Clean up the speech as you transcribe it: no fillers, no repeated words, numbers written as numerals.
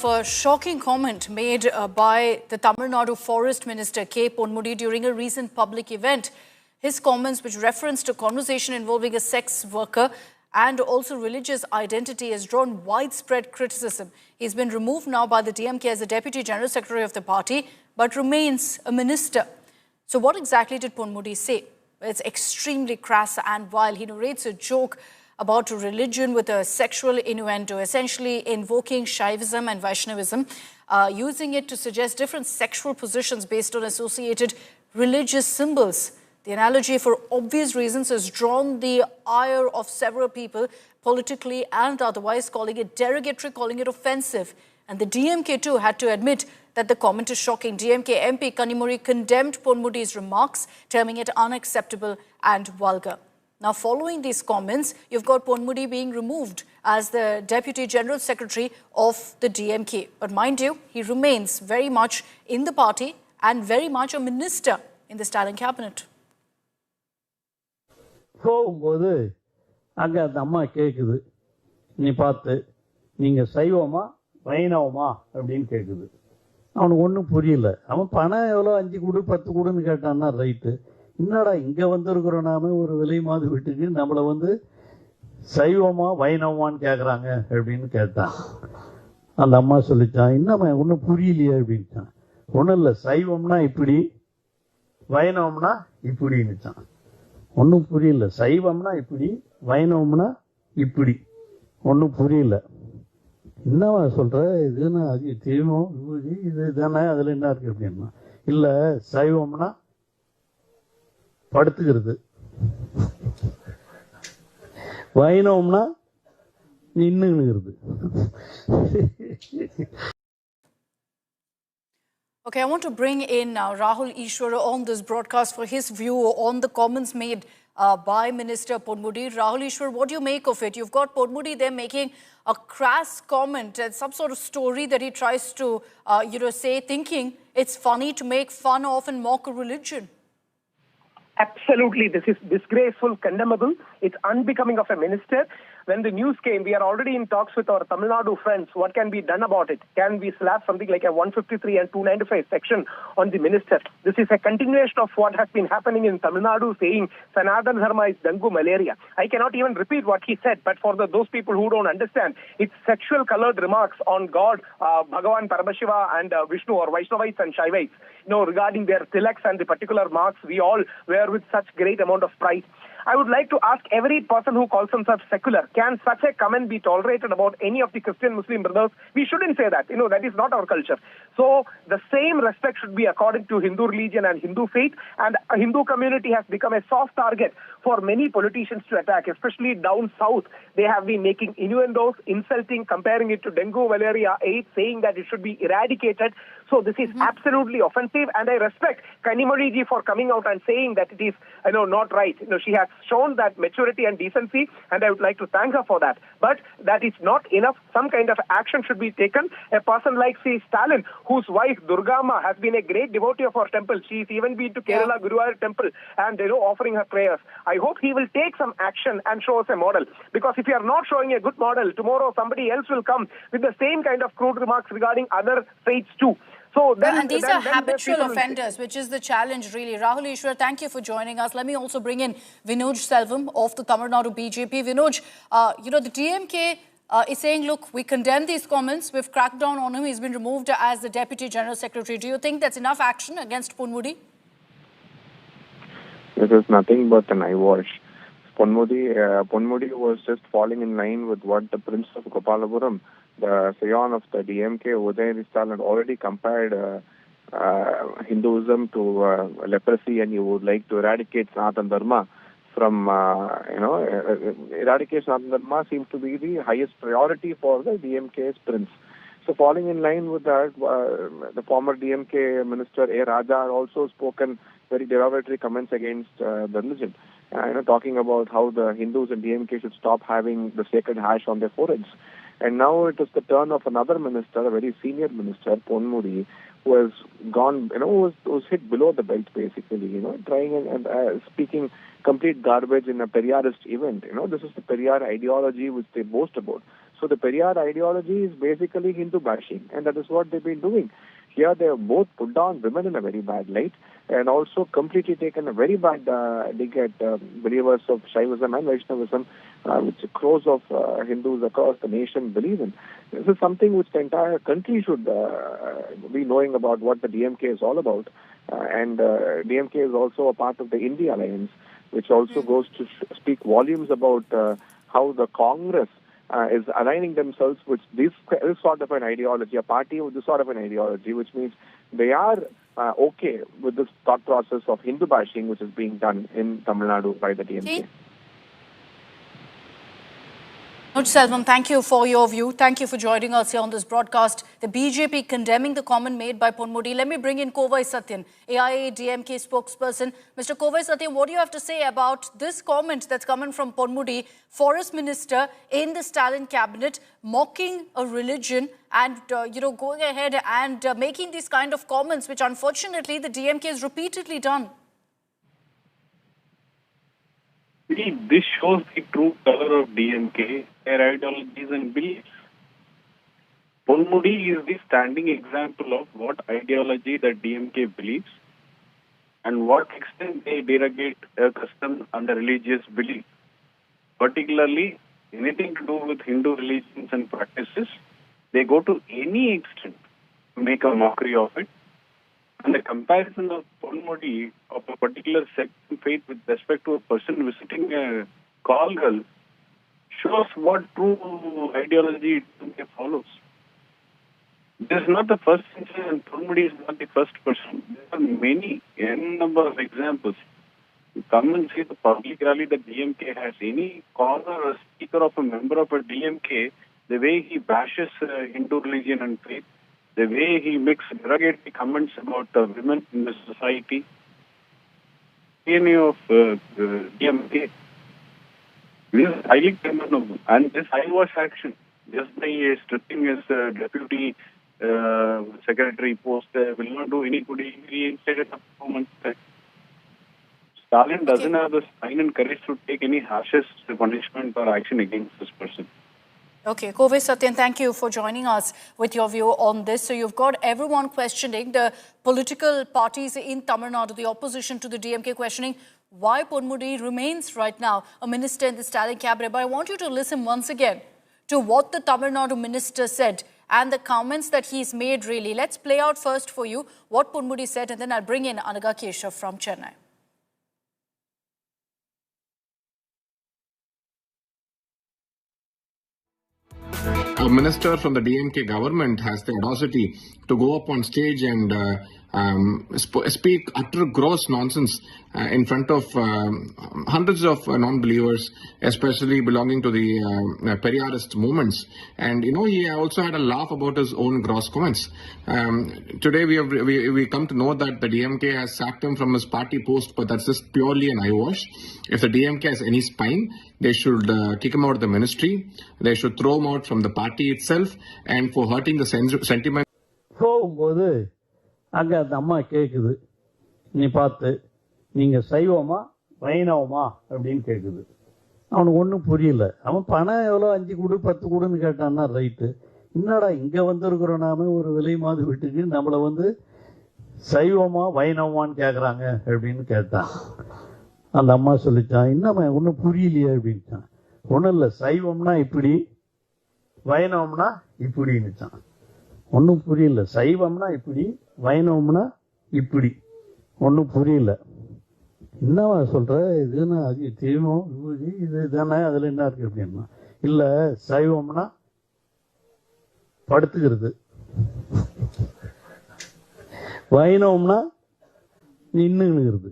of a shocking comment made by the Tamil Nadu Forest Minister K. Ponmudi during a recent public event. His comments, which referenced a conversation involving a sex worker and also religious identity, has drawn widespread criticism. He's been removed now by the DMK as the Deputy General Secretary of the party, but remains a minister. So what exactly did Ponmudi say? It's extremely crass and vile. He narrates a joke about religion with a sexual innuendo, essentially invoking Shaivism and Vaishnavism, using it to suggest different sexual positions based on associated religious symbols. The analogy, for obvious reasons, has drawn the ire of several people, politically and otherwise, calling it derogatory, calling it offensive. And the DMK too had to admit that the comment is shocking. DMK MP Kanimozhi condemned Ponmudi's remarks, terming it unacceptable and vulgar. Now, following these comments, you've got Ponmudi being removed as the Deputy General Secretary of the DMK. But mind you, he remains very much in the party and very much a minister in the Stalin cabinet. போகும்போது அங்கே அந்த அம்மா கேட்குது, நீ பார்த்து நீங்கள் சைவமா வைணவமா அப்படின்னு கேட்குது. அவனுக்கு ஒன்றும் புரியல. அவன் பணம் எவ்வளோ 5 கொடு 10 கொடுன்னு கேட்டான்னா ரைட்டு. என்னடா இங்கே வந்திருக்கிறோம் நாம ஒரு விலை மாதிரி வீட்டுக்கு நம்மளை சைவமா வைணவமான்னு கேட்குறாங்க அப்படின்னு கேட்டான். அந்த அம்மா சொல்லிச்சான், என்னம்மா ஒன்றும் புரியலையே அப்படின்ட்டான். ஒன்றும் இல்லை, சைவம்னா இப்படி வைணவம்னா இப்படின்னுச்சான். ஒன்றும் புரியல. சைவம்னா இப்படி வைணவம்னா இப்படி. ஒன்றும் புரியல. என்னவா சொல்ற, இதுன்னா அது தெய்வம் இது தானே, அதில் என்ன இருக்கு அப்படின்னா, இல்லை சைவம்னா படுத்துக்கிறது, வைணவம்னா நின்னுங்கிறது. Okay, I want to bring in Rahul Ishwara on this broadcast for his view on the comments made by Minister Ponmudi. Rahul Ishwara, what do you make of it? You've got Ponmudi there making a crass comment and some sort of story that he tries to, say, thinking it's funny to make fun of and mock a religion. Absolutely. This is disgraceful, condemnable. It's unbecoming of a minister. When the news came, we are already in talks with our Tamil Nadu friends. What can be done about it? Can we slap something like a 153 and 295 section on the minister? This is a continuation of what has been happening in Tamil Nadu, saying Sanatan Dharma is dengue malaria. I cannot even repeat what he said, but for those people who don't understand, it's sexual colored remarks on God, Bhagavan Paramashiva and Vishnu, or Vaishnavites and Shaivites, regarding their tilaks and the particular marks we all wear with such great amount of pride. I would like to ask every person who calls themselves secular, can such a comment be tolerated about any of the Christian Muslim brothers? We shouldn't say that. That is not our culture. So the same respect should be according to Hindu religion and Hindu faith, and a Hindu community has become a soft target for many politicians to attack, especially down south. They have been making innuendos, insulting, comparing it to dengue, malaria, AIDS, saying that it should be eradicated. So this is absolutely offensive, and I respect Kanimozhi ji for coming out and saying that it is, not right. She has shown that maturity and decency, and I would like to thank her for that. But that is not enough. Some kind of action should be taken. A person like, say, Stalin, whose wife Durgama has been a great devotee of our temple. She's even been to Kerala Guruvayur temple and offering her prayers. I hope he will take some action and show us a model. Because if you are not showing a good model, tomorrow somebody else will come with the same kind of crude remarks regarding other faiths too. So and these are habitual offenders, which is the challenge, really. Rahul Ishwar, thank you for joining us. Let me also bring in Vinod Selvam of the Tamil Nadu BJP. Vinod, the DMK is saying, look, we condemn these comments. We've cracked down on him. He's been removed as the Deputy General Secretary. Do you think that's enough action against Ponmudi? This is nothing but an eyewash. Ponmudi was just falling in line with what the Prince of Gopalapuram, the scion of the DMK, Outrage, had already compared Hinduism to leprosy, and you would like to eradicate Sanatan Dharma from, eradicate Sanatan Dharma seems to be the highest priority for the DMK's prince. So falling in line with that, the former DMK minister A. Raja also spoken very derogatory comments against the religion. Talking about how the Hindus and DMK should stop having the sacred hash on their foreheads. And now it is the turn of another minister, a very senior minister, Ponmudi, who has gone, was hit below the belt basically, trying and speaking complete garbage in a Periyarist event. This is the Periyar ideology which they boast about. So the Periyar ideology is basically Hindu bashing, and that is what they've been doing. Here they have both put down women in a very bad light and also completely taken a very bad dig at believers of Shaivism and Vaishnavism, which crores of Hindus across the nation believe in. This is something which the entire country should be knowing about what the DMK is all about. And DMK is also a part of the India Alliance, which also goes to speak volumes about how the Congress is aligning themselves with this sort of an ideology, a party with this sort of an ideology, which means they are okay with this thought process of Hindu bashing, which is being done in Tamil Nadu by the DMK. Selvam, thank you for your view. Thank you for joining us here on this broadcast. The BJP condemning the comment made by Ponmudi. Let me bring in Kovai Satyan, AIA DMK spokesperson. Mr. Kovai Satyan, what do you have to say about this comment that's coming from Ponmudi, Forest Minister in the Stalin cabinet, mocking a religion and, going ahead and making these kind of comments, which unfortunately the DMK has repeatedly done? This shows the true color of DMK, their ideologies and beliefs. Ponmudi is the standing example of what ideology that DMK believes and what extent they derogate a custom and a religious belief. Particularly, anything to do with Hindu religions and practices, they go to any extent to make a mockery of it. And the comparison of Ponmudi of a particular sect and faith with respect to a person visiting a call girl shows what true ideology it follows. This is not the first incident, and Ponmudi is not the first person. There are many, n number of examples. You come and see the public rally that DMK has. Any caller or speaker of a member of a DMK, the way he bashes Hindu religion and faith, the way he makes derogatory comments about women in the society, DNA of DMK, this is highly condemnable. And this eyewash action, just by stripping his deputy secretary post, will not do any good. He reinstated a performance. Stalin doesn't have the spine and courage to take any harshest punishment or action against this person. Okay, Kovai Satyan, thank you for joining us with your view on this. So you've got everyone questioning, the political parties in Tamil Nadu, the opposition to the DMK, questioning why Ponmudi remains right now a minister in the Stalin cabinet. But I want you to listen once again to what the Tamil Nadu minister said and the comments that he's made really. Let's play out first for you what Ponmudi said, and then I'll bring in Anaga Keshav from Chennai. A minister from the DMK government has the audacity to go up on stage and speak utter gross nonsense in front of hundreds of non-believers, especially belonging to the Periyarist movements. And he also had a laugh about his own gross comments. Today we come to know that the DMK has sacked him from his party post, but that's just purely an eyewash. If the DMK has any spine, they should kick him out of the ministry. They should throw him out from the party itself, and for hurting the sentiment. போகும்போது அங்கே அந்த அம்மா கேட்குது, நீ பார்த்து நீங்கள் சைவமா வைணவமா அப்படின்னு கேட்குது. அவனுக்கு ஒன்றும் புரியல. அவன் பணம் எவ்வளோ 5 கொடு 10 கொடுன்னு கேட்டான்னா ரைட்டு. என்னடா இங்கே வந்திருக்கிறோம் நாம ஒரு விலை மாதிரி வீட்டுக்கு நம்மளை சைவமா வைணவமான்னு கேட்குறாங்க அப்படின்னு கேட்டான். அந்த அம்மா சொல்லிச்சான், என்னம்மா ஒன்றும் புரியலையே அப்படின்ட்டான். ஒன்றும் இல்லை, சைவம்னா இப்படி வைணவம்னா இப்படின்னுச்சான். ஒன்றும் புரியல. சைவம்னா இப்படி, வைணவம்னா இப்படி. ஒன்றும் புரியல. என்னவா சொல்ற, இதுன்னா அது தெய்வம் இது தானே, அதில் என்ன இருக்கு அப்படின்னா, இல்லை சைவம்னா படுத்துக்கிறது, வைணவம்னா நின்னுங்கிறது.